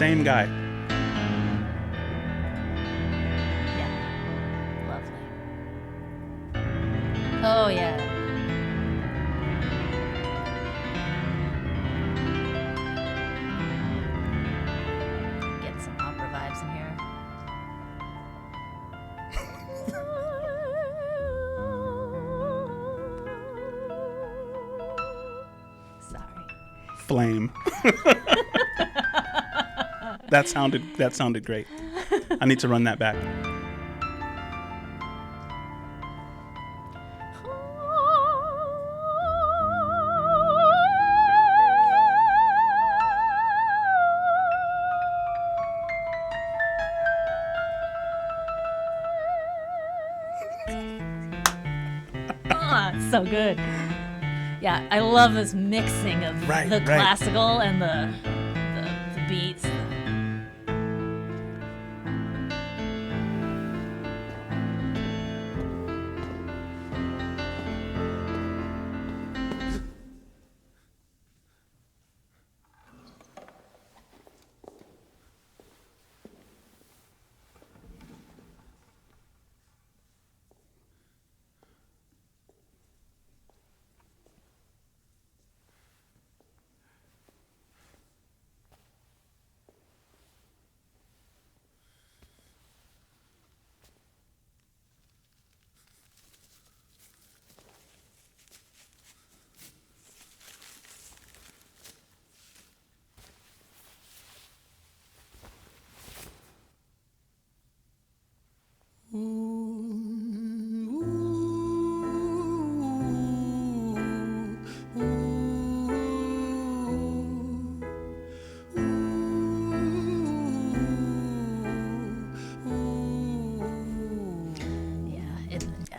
same guy. Yeah. Lovely. Oh, yeah. Get some opera vibes in here. Sorry. Flame. That sounded great. I need to run that back. So good. Yeah, I love this mixing of the classical and the beats.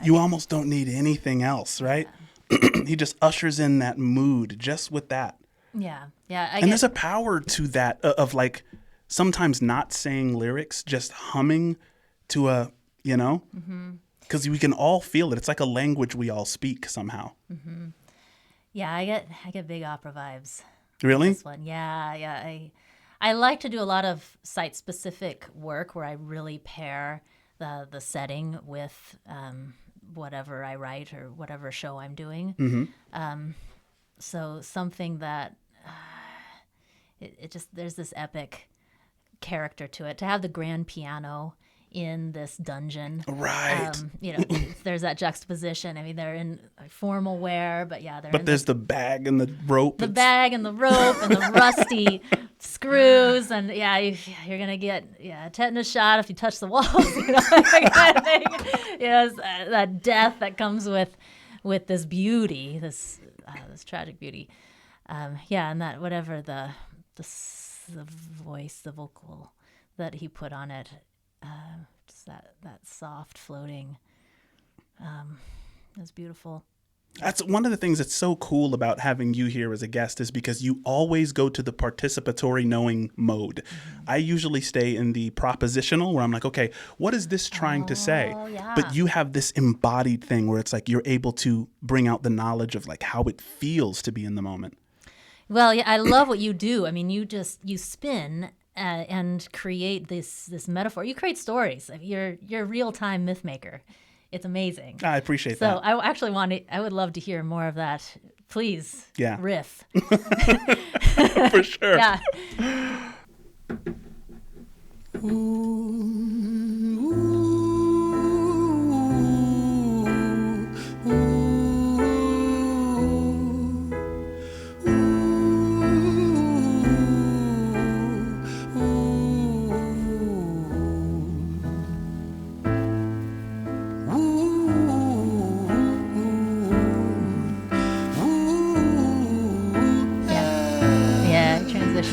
You almost don't need anything else, right? Yeah. He just ushers in that mood just with that. Yeah. There's a power to that of like sometimes not saying lyrics, just humming to a, because we can all feel it. It's like a language we all speak somehow. Mm-hmm. Yeah, I get big opera vibes. Really? This one. Yeah. I like to do a lot of site-specific work where I really pair the setting with whatever I write or whatever show I'm doing. Mm-hmm. So something that it just, there's this epic character to it. To have the grand piano in this dungeon, right? There's that juxtaposition. I mean, they're in formal wear, but there's the bag and the rope. The bag and the rope and the rusty screws, and you're gonna get a tetanus shot if you touch the walls. That kind of thing. That death that comes with this beauty, this tragic beauty. And that whatever the voice, the vocal that he put on it. Just that soft floating is beautiful. That's one of the things that's so cool about having you here as a guest is because you always go to the participatory knowing mode. Mm-hmm. I usually stay in the propositional where I'm like, okay, what is this trying to say? Yeah. But you have this embodied thing where it's like you're able to bring out the knowledge of like how it feels to be in the moment. Well, yeah, I love what you do. I mean, you spin and create this metaphor. You create stories. You're a real-time myth maker. It's amazing. I appreciate that. So I actually I would love to hear more of that. Please, riff. For sure. Yeah.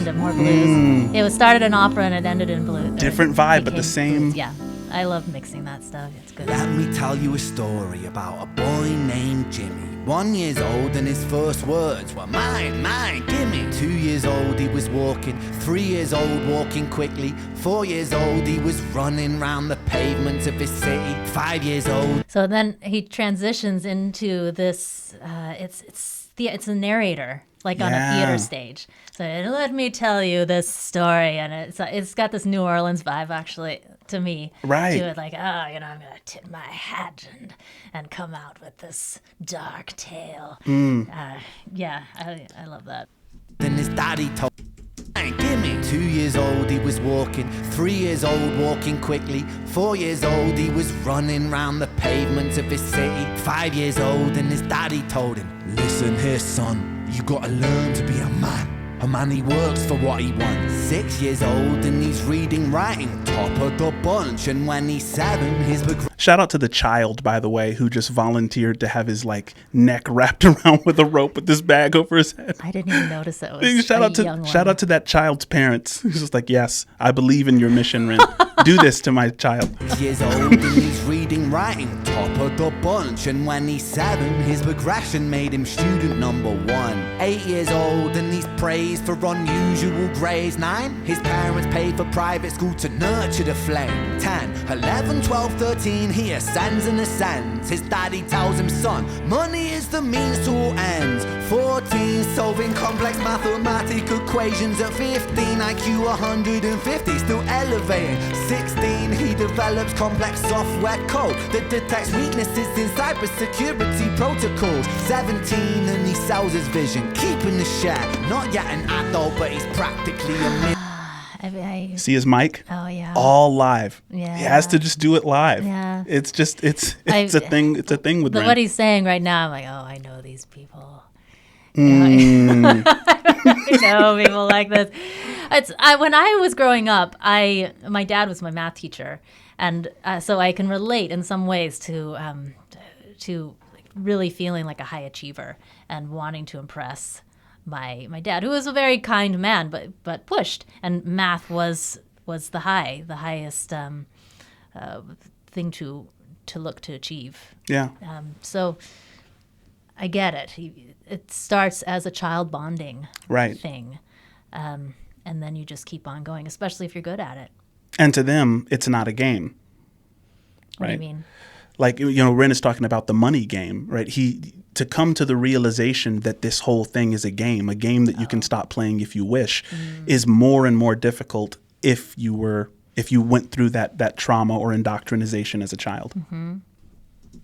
To more blues. It was started in opera and it ended in blues. Different vibe, but the same. Blues. Yeah, I love mixing that stuff. It's good. Let me tell you a story about a boy named Jimmy. 1 year old and his first words were mine, gimme. 2 years old he was walking, 3 years old walking quickly, 4 years old he was running round the pavements of his city, 5 years old. So then he transitions into this. It's a narrator. like on a theater stage. So let me tell you this story, and it's got this New Orleans vibe actually to me. Right. To it, like, I'm gonna tip my hat and come out with this dark tale. I love that. Then his daddy told gimme. 2 years old he was walking, 3 years old walking quickly, 4 years old he was running round the pavements of his city, 5 years old and his daddy told him, listen here son, you gotta learn to be a man he works for what he wants. 6 years old and he's reading, writing, top of the bunch, and when he's 7 his Shout out to the child, by the way, who just volunteered to have his neck wrapped around with a rope with this bag over his head. I didn't even notice it was shout out to that child's parents. Who's just like, yes, I believe in your mission, Rin. Do this to my child. Years old and he's reading, writing, top of the bunch, and when he's 7 his progression made him student number 1. 8 years old and he's praised for unusual grades. 9 his parents paid for private school to nurture the flame. 10, 11, 12, 13 he ascends and ascends. His daddy tells him, son, money is the means to all ends. 14 solving complex mathematical equations. At 15 IQ 150 still elevating. 16 he develops complex software code that detects weaknesses in cybersecurity protocols. 17 and he sells his vision, keeping the share. Not yet an adult, but he's practically a See his mic? Oh yeah. All live. Yeah. He has to just do it live. Yeah. It's a thing. It's a thing with But Rin. what he's saying right now, I'm like, oh, I know these people. Mm. I know people like this. When I was growing up, my dad was my math teacher, and so I can relate in some ways to really feeling like a high achiever and wanting to impress my dad, who was a very kind man, but pushed, and math was the highest thing to look to achieve. Yeah. So I get it. It starts as a child bonding thing, and then you just keep on going, especially if you're good at it. And to them, it's not a game. What right? do you mean? Like, Ren is talking about the money game, right? To come to the realization that this whole thing is a game that you can stop playing if you wish, is more and more difficult if you went through that trauma or indoctrination as a child. Mm-hmm.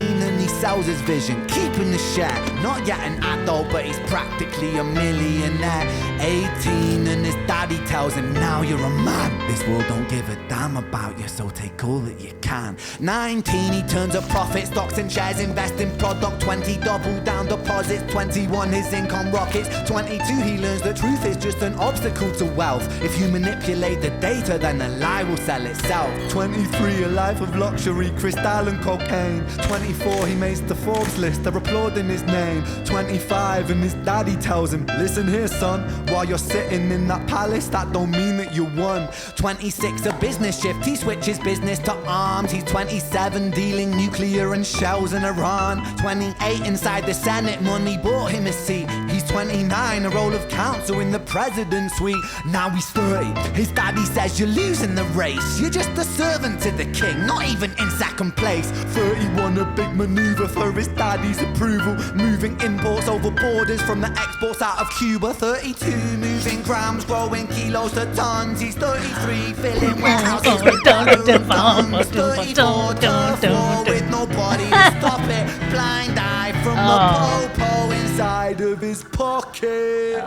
And he sells his vision, keeping the share. Not yet an adult, but he's practically a millionaire. 18 and his daddy tells him, now you're a man. This world don't give a damn about you, so take all that you can. 19 he turns a profit, stocks and shares, invest in product. 20 double down deposits. 21 his income rockets. 22 he learns the truth is just an obstacle to wealth. If you manipulate the data, then the lie will sell itself. 23 a life of luxury, crystal and cocaine. 24 he makes the Forbes list, they're applauding his name. 25 and his daddy tells him, listen here son, while you're sitting in that palace, that don't mean that you won. 26 a business shift, he switches business to arms. He's 27 dealing nuclear and shells in Iran. 28 inside the Senate, money bought him a seat. He's 29, a role of counsel in the president's suite. Now he's 30, his daddy says you're losing the race. You're just a servant to the king, not even in second place. 31 a big maneuver for his daddy's approval, moving imports over borders from the exports out of Cuba. 32 moving grams, growing kilos to tons. He's 33 filling warehouses with funds. 34 turf war with nobody to stop it. Blind eye from the popo inside of his pocket.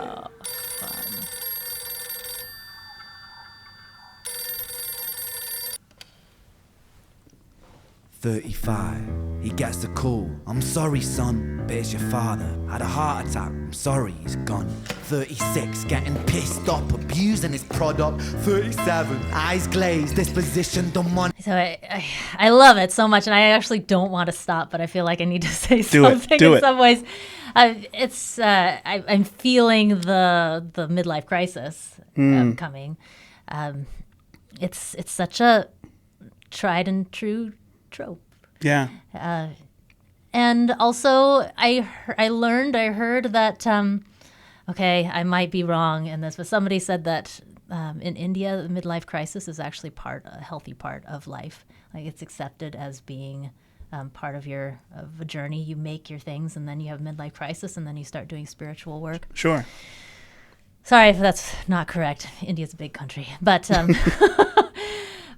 35, he gets a call. I'm sorry, son, but it's your father. Had a heart attack. I'm sorry, he's gone. 36, getting pissed off, abusing his product. 37, eyes glazed, disposition done one. So I love it so much, and I actually don't want to stop, but I feel like I need to say something in some ways. I'm feeling the midlife crisis coming. It's such a tried and true trope. Yeah. And also I heard that okay, I might be wrong in this, but somebody said that in India the midlife crisis is actually a healthy part of life. Like, it's accepted as being part of a journey. You make your things, and then you have midlife crisis, and then you start doing spiritual work. Sure. Sorry if that's not correct. India's a big country, but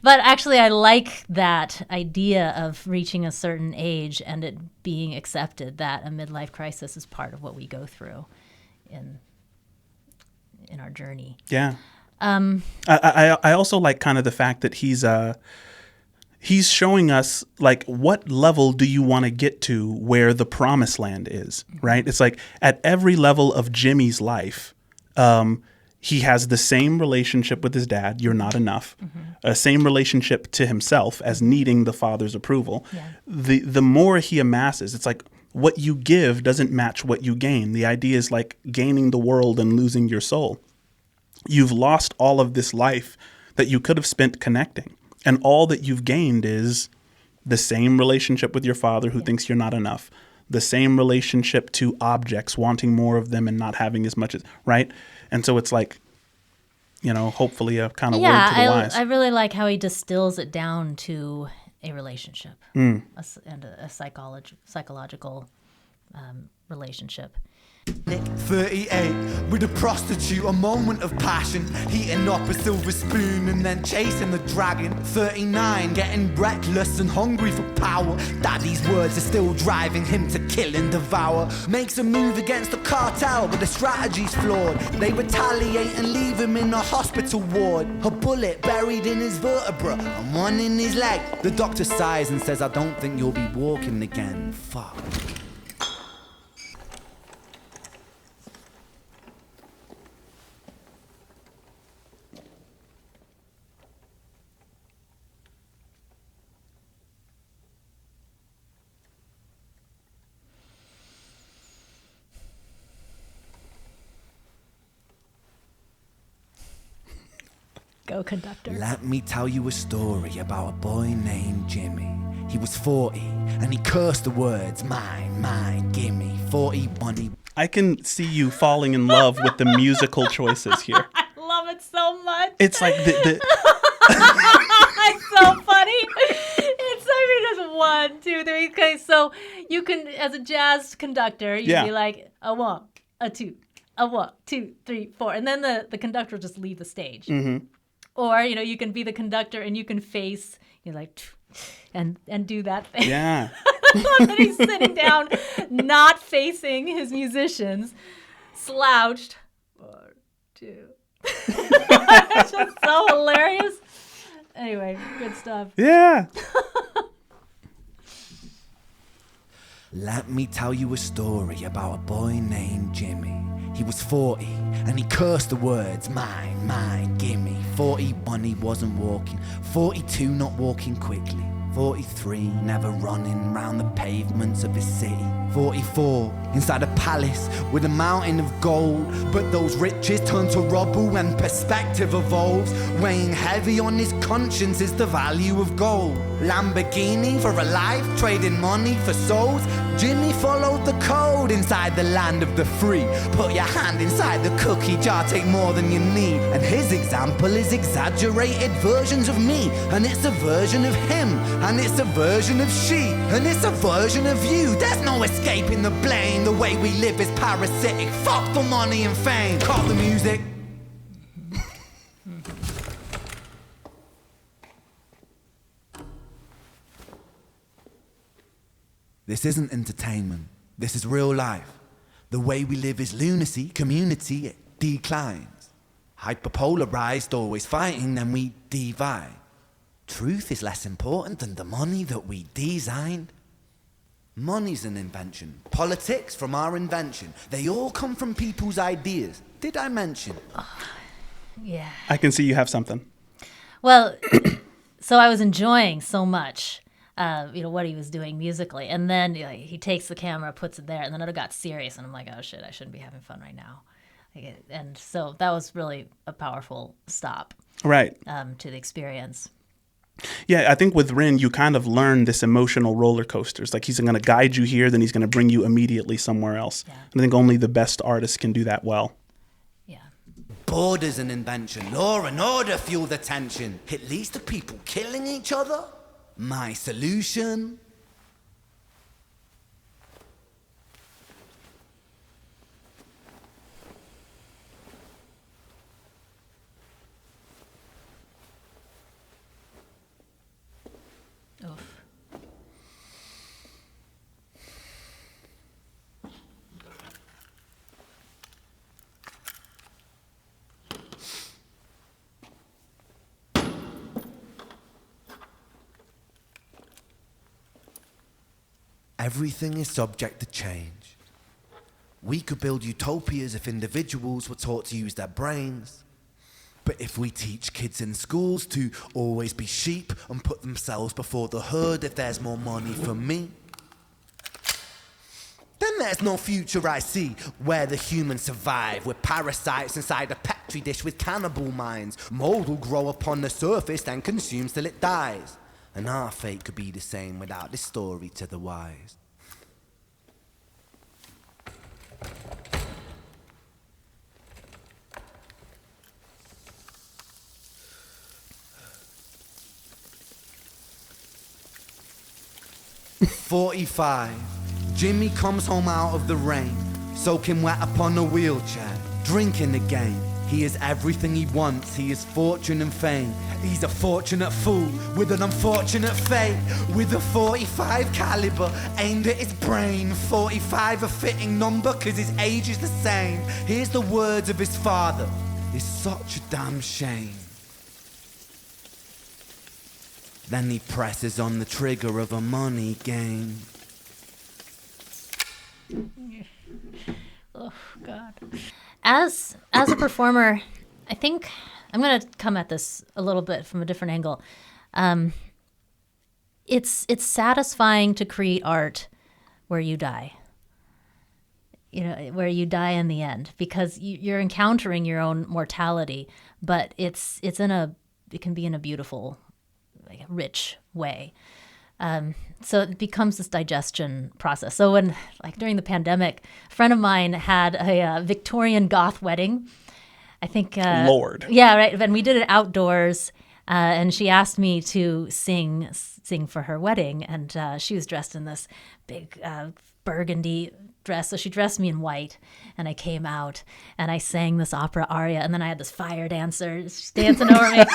but actually, I like that idea of reaching a certain age and it being accepted that a midlife crisis is part of what we go through in our journey. Yeah. I also like kind of the fact that he's showing us like what level do you want to get to where the promised land is, right? It's like at every level of Jimmy's life, he has the same relationship with his dad, you're not enough, same relationship to himself as needing the father's approval. Yeah. The more he amasses, it's like what you give doesn't match what you gain. The idea is like gaining the world and losing your soul. You've lost all of this life that you could have spent connecting. And all that you've gained is the same relationship with your father who thinks you're not enough, the same relationship to objects, wanting more of them and not having as much as, right? And so it's like, hopefully a kind of word to the wise. I really like how he distills it down to a relationship and a psychological relationship. 38 with a prostitute, a moment of passion, heating up a silver spoon and then chasing the dragon. 39 getting reckless and hungry for power. Daddy's words are still driving him to kill and devour. Makes a move against the cartel but the strategy's flawed. They retaliate and leave him in a hospital ward. A bullet buried in his vertebra and one in his leg. The doctor sighs and says, I don't think you'll be walking again. Fuck. Go, conductor. Let me tell you a story about a boy named Jimmy. He was 40 and he cursed the words, mine, mine, gimme. 41. I can see you falling in love with the musical choices here. I love it so much. It's like it's so funny. It's just 1, 2, 3. Okay, so you can, as a jazz conductor, you'd be like a 1, a 2, a 1, 2, 3, 4, and then the conductor will just leave the stage. Mm-hmm. Or you can be the conductor and you can face, and do that thing. Yeah. I love that he's sitting down, not facing his musicians, slouched. 1, 2. It's just so hilarious. Anyway, good stuff. Yeah. Let me tell you a story about a boy named Jimmy. He was 40 and he cursed the words, mine, mine, gimme. 41 he wasn't walking, 42 not walking quickly, 43 never running round the pavements of his city, 44 inside a palace with a mountain of gold. But those riches turn to rubble when perspective evolves. Weighing heavy on his conscience is the value of gold. Lamborghini for a life, trading money for souls. Jimmy followed the code inside the land of the free. Put your hand inside the cookie jar, take more than you need. And his example is exaggerated versions of me. And it's a version of him, and it's a version of she, and it's a version of you. There's no escaping the blame. The way we live is parasitic. Fuck for money and fame. Call the music. This isn't entertainment. This is real life. The way we live is lunacy. Community, it declines. Hyperpolarized, always fighting, then we divide. Truth is less important than the money that we designed. Money's an invention. Politics from our invention. They all come from people's ideas. Did I mention? Yeah. I can see you have something. Well, so I was enjoying so much, what he was doing musically. And then he takes the camera, puts it there, and then it got serious. And I'm like, oh, shit, I shouldn't be having fun right now. And so that was really a powerful stop Right. To the experience. Yeah, I think with Rin, you kind of learn this emotional roller coasters. Like he's going to guide you here, then he's going to bring you immediately somewhere else. Yeah. And I think only the best artists can do that well. Yeah. Border's an invention. Law and order fuel the tension. It leads to people killing each other. My solution? everything is subject to change. We could build utopias if individuals were taught to use their brains. But if we teach kids in schools to always be sheep and put themselves before the herd if there's more money for me, then there's no future I see where the humans survive with parasites inside a petri dish with cannibal minds. Mold will grow upon the surface then consumes till it dies. And our fate could be the same without this story to the wise. "45. Jimmy comes home out of the rain, soaking wet upon a wheelchair, drinking again. He is everything he wants, he is fortune and fame. He's a fortunate fool with an unfortunate fate. With a 45 caliber aimed at his brain. 45 a fitting number cause his age is the same. Here's the words of his father, it's such a damn shame. Then he presses on the trigger of a money game." Oh God. As a performer, I think I'm gonna come at this a little bit from a different angle. It's satisfying to create art where you die. You know, where you die in the end, because you're encountering your own mortality, but it can be in a beautiful, like, rich way. So it becomes this digestion process. So when, like, during the pandemic, a friend of mine had a Victorian goth wedding. I think. Lord. Yeah, right. And we did it outdoors, and she asked me to sing for her wedding, and she was dressed in this big burgundy dress. So she dressed me in white, and I came out and I sang this opera aria, and then I had this fire dancer dancing over me, and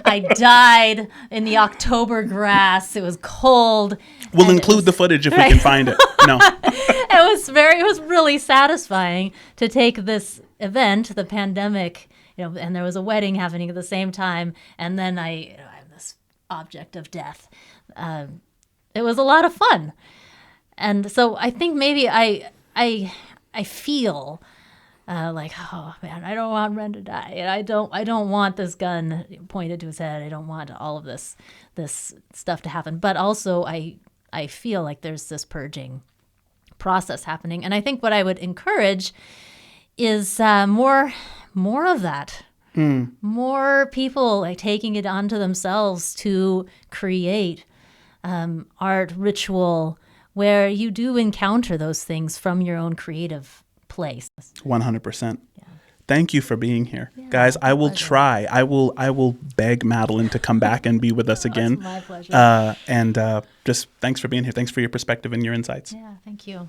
I died in the October grass. It was cold. We'll include the footage if we can find it. No. It was really satisfying to take this event, the pandemic, and there was a wedding happening at the same time, and then I'm this object of death. It was a lot of fun. And so I think maybe I feel like, oh man, I don't want Ren to die, and I don't want this gun pointed to his head. I don't want all of this stuff to happen. But also I feel like there's this purging process happening, and I think what I would encourage is more of that. More people like taking it onto themselves to create art, ritual, where you do encounter those things from your own creative place. 100%. Yeah. Thank you for being here. Guys, I will try. I will beg Madeline to come back and be with us again. It's my pleasure. And just thanks for being here. Thanks for your perspective and your insights. Yeah, thank you.